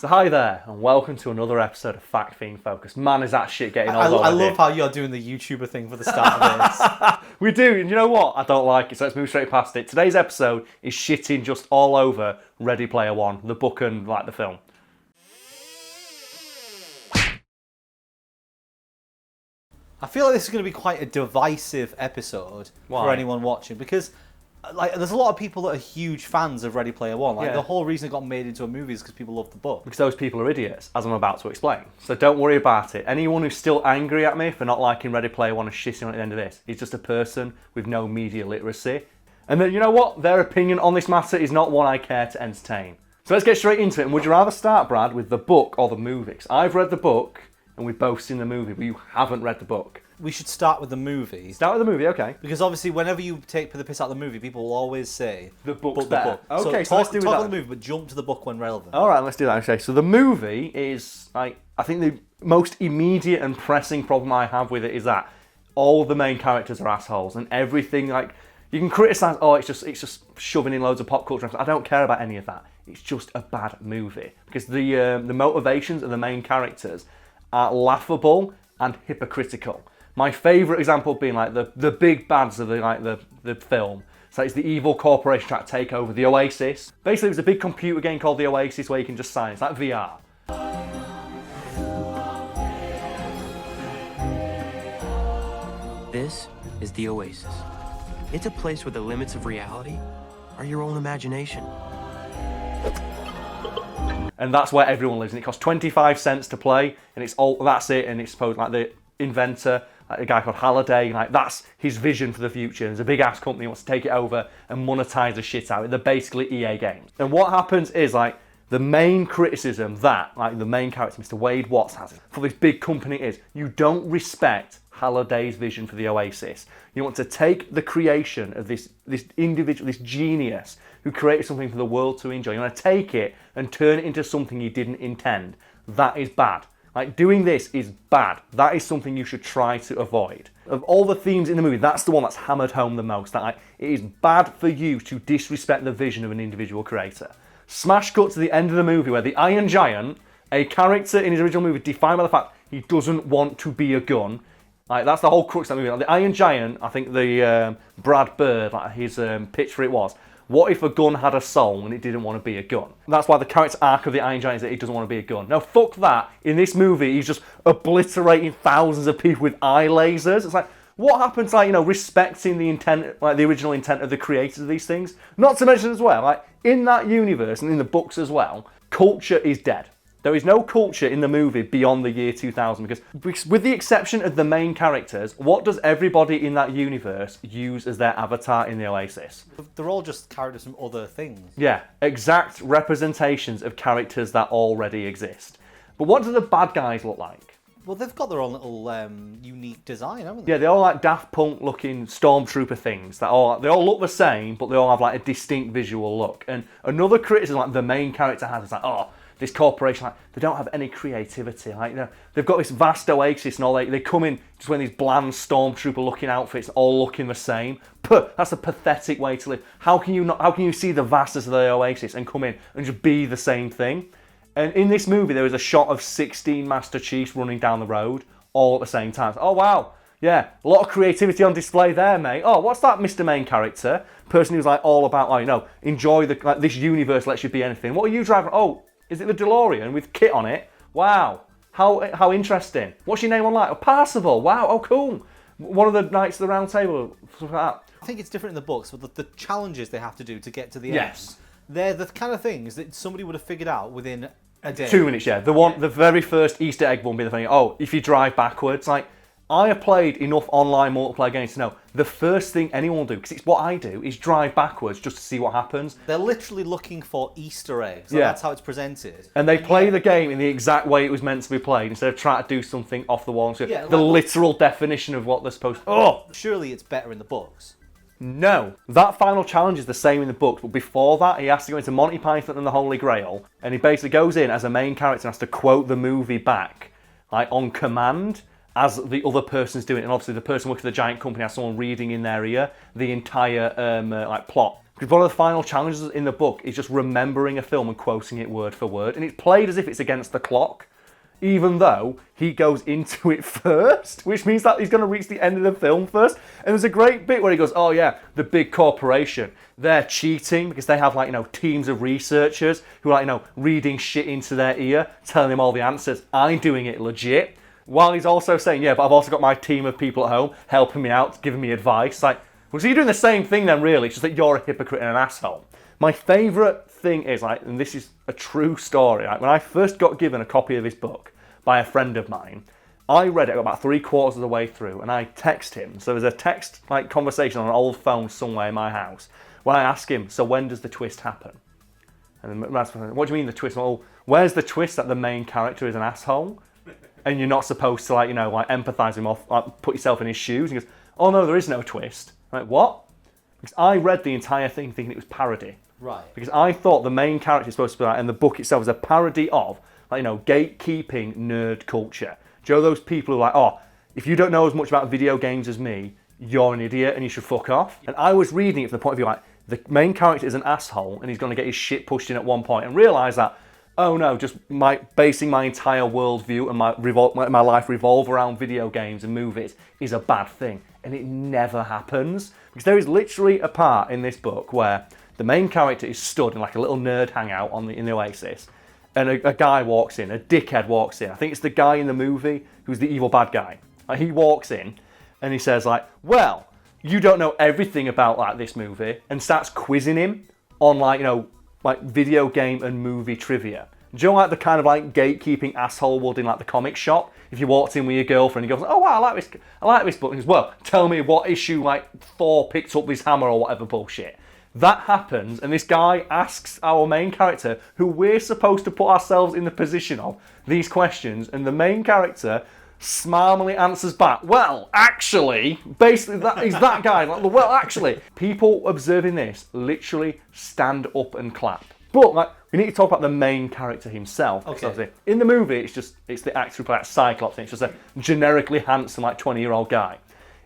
So hi there, and welcome to another episode of Fact Fiend Focus. Man, is that shit getting old I love how you're doing the YouTuber thing for the start of this. We do, and you know what? I don't like it, so let's move straight past it. Today's episode is shitting just all over Ready Player One, the book and like the film. I feel like this is going to be quite a divisive episode for anyone watching because there's a lot of people that are huge fans of Ready Player One. The whole reason it got made into a movie is because people love the book. Because those people are idiots, as I'm about to explain. So don't worry about it. Anyone who's still angry at me for not liking Ready Player One and shitting on it at the end of this is just a person with no media literacy. And then, you know what? Their opinion on this matter is not one I care to entertain. So let's get straight into it. And would you rather start, Brad, with the book or the movie? 'Cause I've read the book and we've both seen the movie, but you haven't read the book. We should start with the movie. Start with the movie, okay. Because obviously, whenever you take the piss out of the movie, people will always say the book's better. Okay, so let's do that. Talk on the movie, but jump to the book when relevant. All right, let's do that. Okay, so the movie is, I think the most immediate and pressing problem I have with it is that all the main characters are assholes, and everything, you can criticise, it's just shoving in loads of pop culture. I don't care about any of that. It's just a bad movie because the motivations of the main characters are laughable and hypocritical. My favourite example being the big bads of the film. So it's the evil corporation trying to take over the Oasis. Basically, there's a big computer game called the Oasis where you can just sign. It's like VR. This is the Oasis. It's a place where the limits of reality are your own imagination. And that's where everyone lives. And it costs 25 cents to play. And that's it. And it's supposed the inventor, a guy called Halliday, that's his vision for the future. There's a big ass company who wants to take it over and monetize the shit out of it. They're basically EA games. And what happens is the main criticism that the main character, Mr. Wade Watts, has for this big company is you don't respect Halliday's vision for the Oasis. You want to take the creation of this individual, this genius who created something for the world to enjoy. You want to take it and turn it into something you didn't intend. That is bad. Doing this is bad. That is something you should try to avoid. Of all the themes in the movie, that's the one that's hammered home the most. That it is bad for you to disrespect the vision of an individual creator. Smash cut to the end of the movie where the Iron Giant, a character in his original movie defined by the fact he doesn't want to be a gun. That's the whole crux of that movie. The Iron Giant, I think the Brad Bird, his pitch for it was, what if a gun had a soul and it didn't want to be a gun? That's why the character arc of the Iron Giant is that he doesn't want to be a gun. No, fuck that. In this movie, he's just obliterating thousands of people with eye lasers. It's what happens to, respecting the intent, the original intent of the creators of these things? Not to mention as well, in that universe and in the books as well, culture is dead. There is no culture in the movie beyond the year 2000 because with the exception of the main characters, what does everybody in that universe use as their avatar in the Oasis? They're all just characters from other things. Yeah, exact representations of characters that already exist. But what do the bad guys look like? Well, they've got their own little unique design, haven't they? Yeah, they're all Daft Punk looking stormtrooper things. They all look the same, but they all have a distinct visual look. And another criticism the main character has is this corporation, they don't have any creativity. They've got this vast Oasis and all they come in just wearing these bland stormtrooper-looking outfits, all looking the same. That's a pathetic way to live. How can you see the vastness of the Oasis and come in and just be the same thing? And in this movie, there is a shot of 16 Master Chiefs running down the road, all at the same time. Oh wow, yeah, a lot of creativity on display there, mate. Oh, what's that, Mr. Main Character? Person who's all about enjoy this universe lets you be anything. What are you driving? Oh. Is it the DeLorean with kit on it? Wow, how interesting. What's your name on Parsival. Wow, oh cool. One of the Knights of the Round Table, something like that. I think it's different in the books, but the challenges they have to do to get to the end, they're the kind of things that somebody would have figured out within a day. 2 minutes, yeah. The very first Easter egg one being the thing, if you drive backwards, I have played enough online multiplayer games to know the first thing anyone will do, because it's what I do, is drive backwards just to see what happens. They're literally looking for Easter eggs. That's how it's presented. And they play the game in the exact way it was meant to be played instead of trying to do something off the wall. So the literal definition of what they're supposed to... Surely it's better in the books. No. That final challenge is the same in the books, but before that, he has to go into Monty Python and the Holy Grail, and he basically goes in as a main character and has to quote the movie back, on command, as the other person's doing it. And obviously the person working for the giant company has someone reading in their ear the entire plot. Because one of the final challenges in the book is just remembering a film and quoting it word for word. And it's played as if it's against the clock, even though he goes into it first, which means that he's going to reach the end of the film first. And there's a great bit where he goes, oh yeah, the big corporation, they're cheating because they have, like, you know, teams of researchers who are, like, you know, reading shit into their ear, telling him all the answers. I'm doing it legit. While he's also saying, yeah, but I've also got my team of people at home helping me out, giving me advice. Like, well, so you're doing the same thing then, really. It's just that you're a hypocrite and an asshole. My favourite thing is, like, and this is a true story, like, when I first got given a copy of this book by a friend of mine, I read it about 3/4 of the way through, and I text him. So there's a text, like, conversation on an old phone somewhere in my house, where I ask him, so when does the twist happen? And then, what do you mean the twist? Well, where's the twist that the main character is an asshole? And you're not supposed to, like, you know, like, empathise with him or, like, put yourself in his shoes. And he goes, oh no, there is no twist. I'm like, what? Because I read the entire thing thinking it was parody. Right. Because I thought the main character is supposed to be like, and the book itself is a parody of, like, you know, gatekeeping nerd culture. Do you know those people who are like, oh, if you don't know as much about video games as me, you're an idiot and you should fuck off? And I was reading it from the point of view, like, the main character is an asshole and he's going to get his shit pushed in at one point, and realise that, oh no, just basing my entire worldview and my life revolve around video games and movies is a bad thing. And it never happens. Because there is literally a part in this book where the main character is stood in, like, a little nerd hangout in the Oasis, and a guy walks in, a dickhead walks in. I think it's the guy in the movie who's the evil bad guy. Like, he walks in and he says, like, well, you don't know everything about, like, this movie, and starts quizzing him on, like, you know, like, video game and movie trivia. Do you know, like, the kind of, like, gatekeeping asshole would in, like, the comic shop? If you walked in with your girlfriend, he goes, oh wow, I like this book. And he goes, well, tell me what issue, like, Thor picked up this hammer or whatever bullshit. That happens, and this guy asks our main character, who we're supposed to put ourselves in the position of, these questions, and the main character smarmily answers back, well, actually, basically, that is that guy. Like, well, actually, people observing this literally stand up and clap. But, like, we need to talk about the main character himself. Okay. In the movie, it's the actor who plays Cyclops, and it's just a generically handsome, like, 20-year-old guy.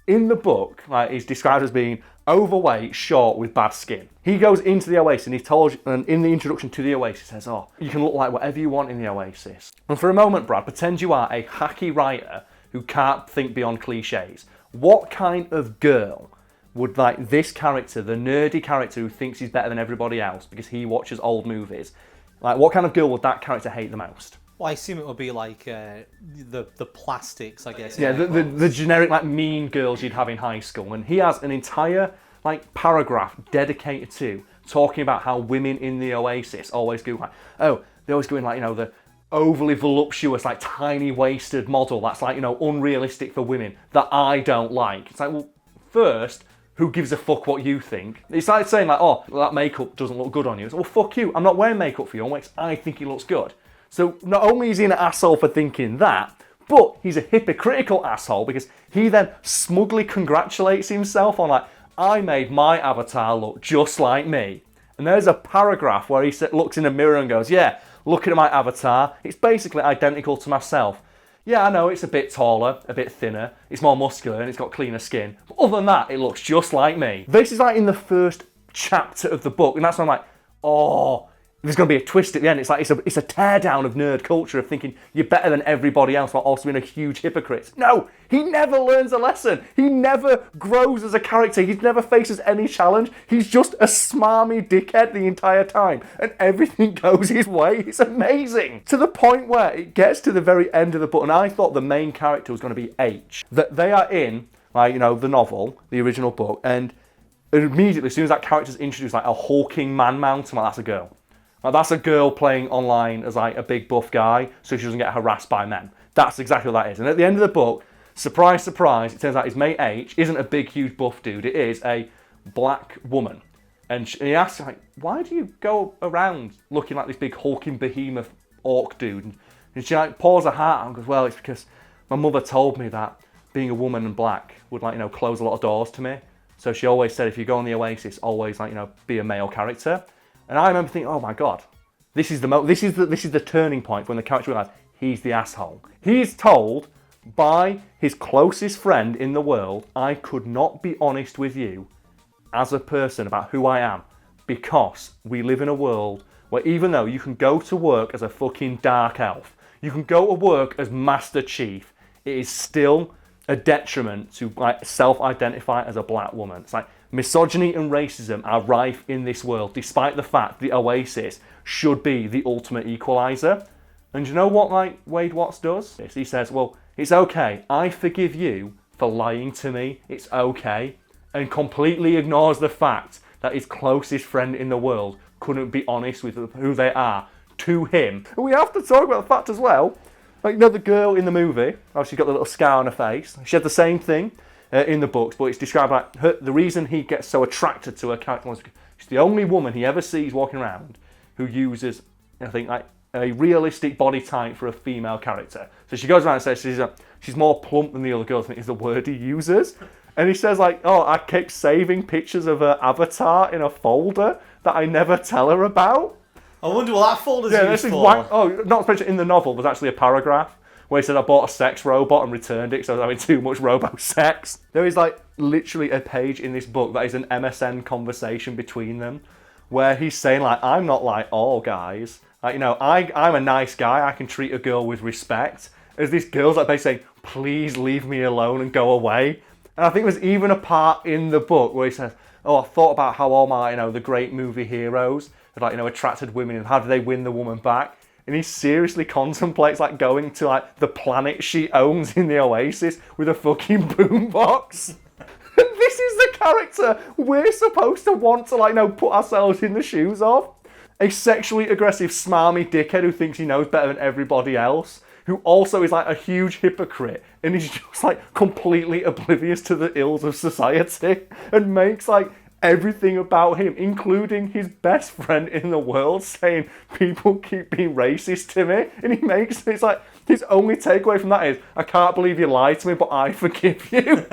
In the book, like, he's described as being overweight, short, with bad skin. He goes into the Oasis, and he's told, and in the introduction to the Oasis, he says, oh, you can look like whatever you want in the Oasis. And for a moment, Brad, pretend you are a hacky writer who can't think beyond cliches. What kind of girl would, like, this character, the nerdy character who thinks he's better than everybody else because he watches old movies, like, what kind of girl would that character hate the most? Well, I assume it would be like the plastics, I guess. Yeah, the generic, like, mean girls you'd have in high school. And he has an entire, like, paragraph dedicated to talking about how women in the Oasis always go, like, oh, they always go in, like, you know, the overly voluptuous, like, tiny-waisted model that's, like, you know, unrealistic for women that I don't like. It's like, well, first, who gives a fuck what you think? It's like saying, like, oh, well, that makeup doesn't look good on you. It's, well, fuck you. I'm not wearing makeup for you. I think it looks good. So not only is he an asshole for thinking that, but he's a hypocritical asshole because he then smugly congratulates himself on, like, I made my avatar look just like me. And there's a paragraph where he looks in a mirror and goes, yeah, looking at my avatar, it's basically identical to myself. Yeah, I know it's a bit taller, a bit thinner, it's more muscular and it's got cleaner skin. But other than that, it looks just like me. This is, like, in the first chapter of the book, and that's when I'm like, oh, there's going to be a twist at the end. It's like it's a teardown of nerd culture of thinking you're better than everybody else while also being a huge hypocrite. No, he never learns a lesson. He never grows as a character. He never faces any challenge. He's just a smarmy dickhead the entire time, and everything goes his way. It's amazing. To the point where it gets to the very end of the book, and I thought the main character was going to be H. That they are in, like, you know, the novel, the original book, and immediately, as soon as that character's introduced, like, a hulking man mountain, like, that's a girl. Like, that's a girl playing online as, like, a big buff guy, so she doesn't get harassed by men. That's exactly what that is. And at the end of the book, surprise, surprise, it turns out his mate H isn't a big, huge buff dude. It is a black woman. And he asks, like, why do you go around looking like this big hulking behemoth orc dude? And she, like, pours her heart out and goes, well, it's because my mother told me that being a woman and black would, like, you know, close a lot of doors to me. So she always said, if you go on the Oasis, always, like, you know, be a male character. And I remember thinking, oh my god, this is the turning point when the character realised he's the asshole. He's told by his closest friend in the world, I could not be honest with you as a person about who I am because we live in a world where even though you can go to work as a fucking dark elf, you can go to work as Master Chief, it is still a detriment to like self-identify as a black woman. It's like misogyny and racism are rife in this world, despite the fact the Oasis should be the ultimate equalizer. And you know what like Wade Watts does? He says, well, it's okay, I forgive you for lying to me, it's okay, and completely ignores the fact that his closest friend in the world couldn't be honest with who they are to him. And we have to talk about the fact as well, like, you know, the girl in the movie, she got the little scar on her face. She had the same thing in the books, but it's described like the reason he gets so attracted to her character was she's the only woman he ever sees walking around who uses, I think, like a realistic body type for a female character. So she goes around and says she's more plump than the other girls, I think is the word he uses. And he says like, oh, I kept saving pictures of her avatar in a folder that I never tell her about. I wonder what that folder's used for. Not to mention in the novel, there's actually a paragraph where he said I bought a sex robot and returned it because I was having too much robo-sex. There is like literally a page in this book that is an MSN conversation between them where he's saying like, I'm not like all guys. Like, you know, I'm a nice guy, I can treat a girl with respect. As this girl's like basically saying, please leave me alone and go away. And I think there's even a part in the book where he says, oh, I thought about how all my, you know, the great movie heroes had like, you know, attracted women and how do they win the woman back? And he seriously contemplates like going to like the planet she owns in the Oasis with a fucking boombox. This is the character we're supposed to want to like, you know, put ourselves in the shoes of. A sexually aggressive, smarmy dickhead who thinks he knows better than everybody else, who also is like a huge hypocrite and he's just like completely oblivious to the ills of society and makes like everything about him, including his best friend in the world, saying people keep being racist to me. And he makes, it's like, his only takeaway from that is, I can't believe you lied to me, but I forgive you.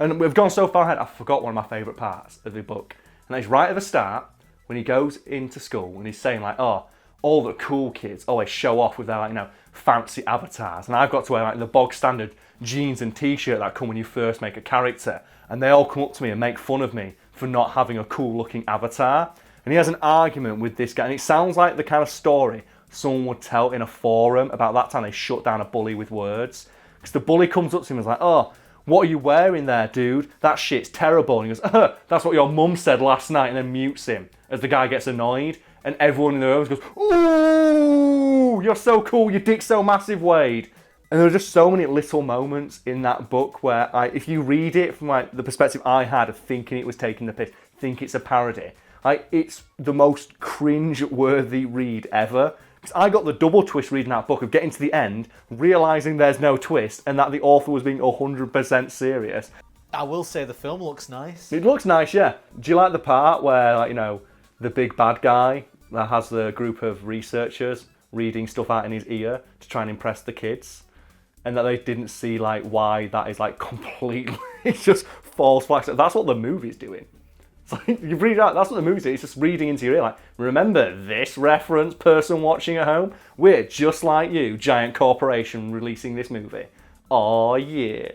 And we've gone so far ahead, I forgot one of my favourite parts of the book. And that's right at the start, when he goes into school and he's saying like, oh, all the cool kids always show off with their like, you know, fancy avatars. And I've got to wear like the bog standard jeans and t-shirt that come when you first make a character. And they all come up to me and make fun of me for not having a cool looking avatar. And he has an argument with this guy. And it sounds like the kind of story someone would tell in a forum about that time they shut down a bully with words. Because the bully comes up to him and is like, oh, what are you wearing there, dude? That shit's terrible. And he goes, that's what your mum said last night, and then mutes him as the guy gets annoyed. And everyone in the room goes, ooh, you're so cool, your dick's so massive, Wade. And there are just so many little moments in that book where if you read it from like the perspective I had of thinking it was taking the piss, think it's a parody, it's the most cringe-worthy read ever. Because I got the double twist reading that book of getting to the end, realising there's no twist, and that the author was being 100% serious. I will say the film looks nice. It looks nice, yeah. Do you like the part where, like, you know, the big bad guy that has the group of researchers reading stuff out in his ear to try and impress the kids? And that they didn't see, like, why that is, like, completely... it's just false flags. That's what the movie's doing. It's like, you read out, that's what the movie's doing. It's just reading into your ear, like, remember this reference, person watching at home? We're just like you, giant corporation releasing this movie. Aw, yeah.